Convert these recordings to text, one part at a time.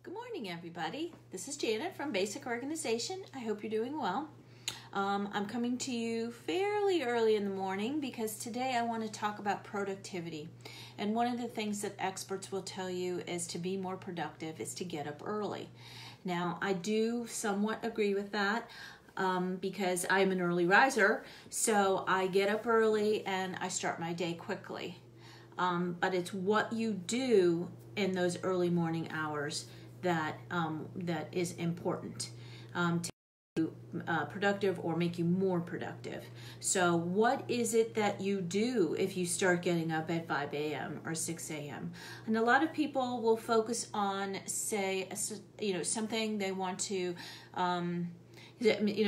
Good morning, everybody. This is Janet from Basic Organization. I hope you're doing well. I'm coming to you fairly early in the morning because today I want to talk about productivity. And one of the things that experts will tell you is to be more productive is to get up early. Now, I do somewhat agree with that. Because I'm an early riser, so I get up early and I start my day quickly. But it's what you do in those early morning hours that is important to make you productive or make you more productive. So what is it that you do if you start getting up at 5 a.m. or 6 a.m.? And a lot of people will focus on, say, something they want to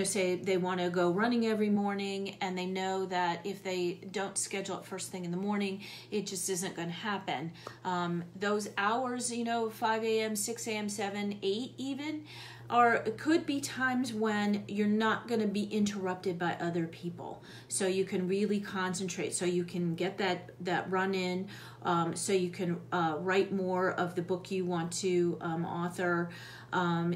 say they want to go running every morning, and they know that if they don't schedule it first thing in the morning, it just isn't going to happen. Those hours, 5 a.m., 6 a.m., 7, 8 even, could be times when you're not going to be interrupted by other people. So you can really concentrate, so you can get that run in, so you can write more of the book you want to author.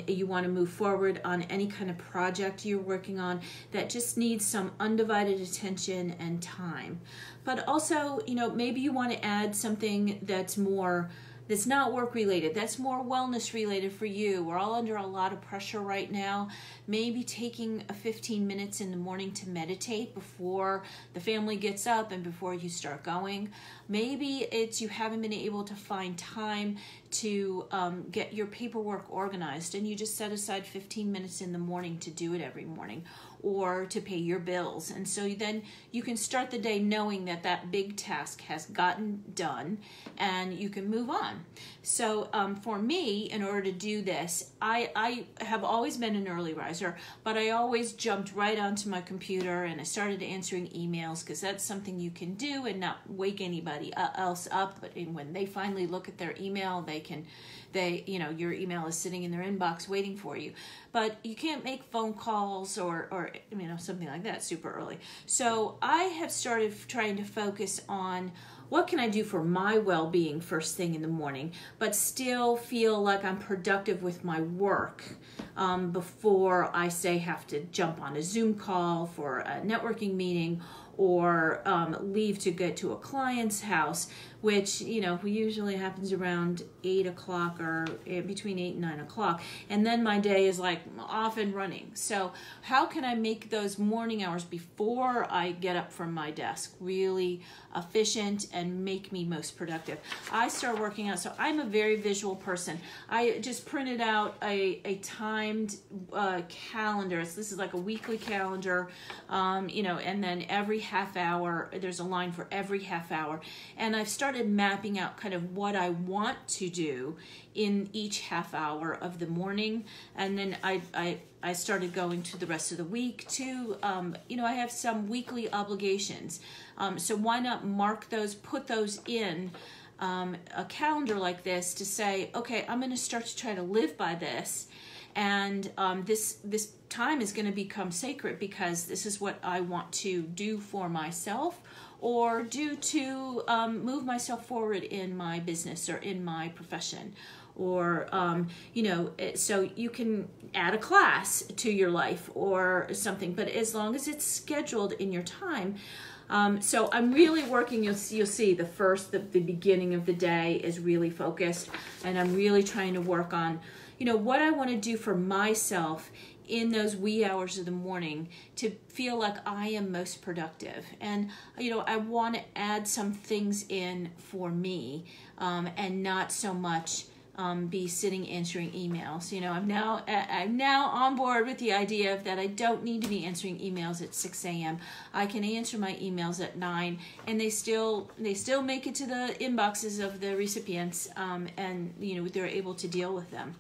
You want to move forward on any kind of project you're working on that just needs some undivided attention and time. But also, maybe you want to add something that's not work related, that's more wellness related for you. We're all under a lot of pressure right now. Maybe taking 15 minutes in the morning to meditate before the family gets up and before you start going. Maybe it's you haven't been able to find time to get your paperwork organized, and you just set aside 15 minutes in the morning to do it every morning, or to pay your bills. And so then you can start the day knowing that that big task has gotten done and you can move on. So for me, in order to do this, I have always been an early riser, but I always jumped right onto my computer and I started answering emails, because that's something you can do and not wake anybody else up. But when they finally look at their email, your email is sitting in their inbox waiting for you. But you can't make phone calls or something like that super early. So I have started trying to focus on what can I do for my well-being first thing in the morning, but still feel like I'm productive with my work before I have to jump on a Zoom call for a networking meeting, or leave to get to a client's house, which usually happens around 8 o'clock or between 8 and 9 o'clock. And then my day is like off and running. So how can I make those morning hours before I get up from my desk really efficient and make me most productive? I start working out. So I'm a very visual person. I just printed out a timed calendar. This is like a weekly calendar, and then every half hour, there's a line for every half hour. And I've started mapping out kind of what I want to do in each half hour of the morning. And then I started going to the rest of the week too. I have some weekly obligations. So why not mark those, put those in a calendar like this to say, okay, I'm going to start to try to live by this. And this time is going to become sacred because this is what I want to do for myself, or do to move myself forward in my business or in my profession. Or, so you can add a class to your life or something, but as long as it's scheduled in your time. So I'm really working, you'll see the beginning of the day is really focused, and I'm really trying to work on, what I want to do for myself in those wee hours of the morning to feel like I am most productive. And, I want to add some things in for me, and not so much be sitting answering emails. I'm now on board with the idea of that I don't need to be answering emails at 6 a.m. I can answer my emails at 9, and they still make it to the inboxes of the recipients, and they're able to deal with them.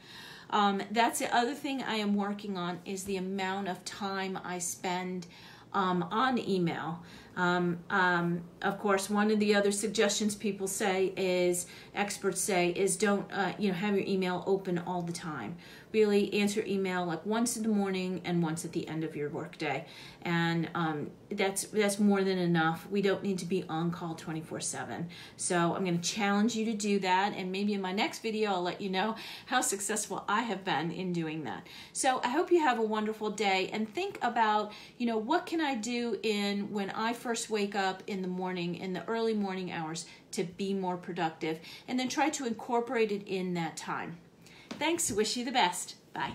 That's the other thing I am working on, is the amount of time I spend on email. Of course, one of the other suggestions people say is, experts say, is don't have your email open all the time. Really answer email like once in the morning and once at the end of your workday, and that's more than enough. We don't need to be on call 24/7. So I'm going to challenge you to do that, and maybe in my next video I'll let you know how successful I have been in doing that. So I hope you have a wonderful day, and think about, what can I do when I first wake up in the morning, in the early morning hours, to be more productive, and then try to incorporate it in that time. Thanks. Wish you the best. Bye.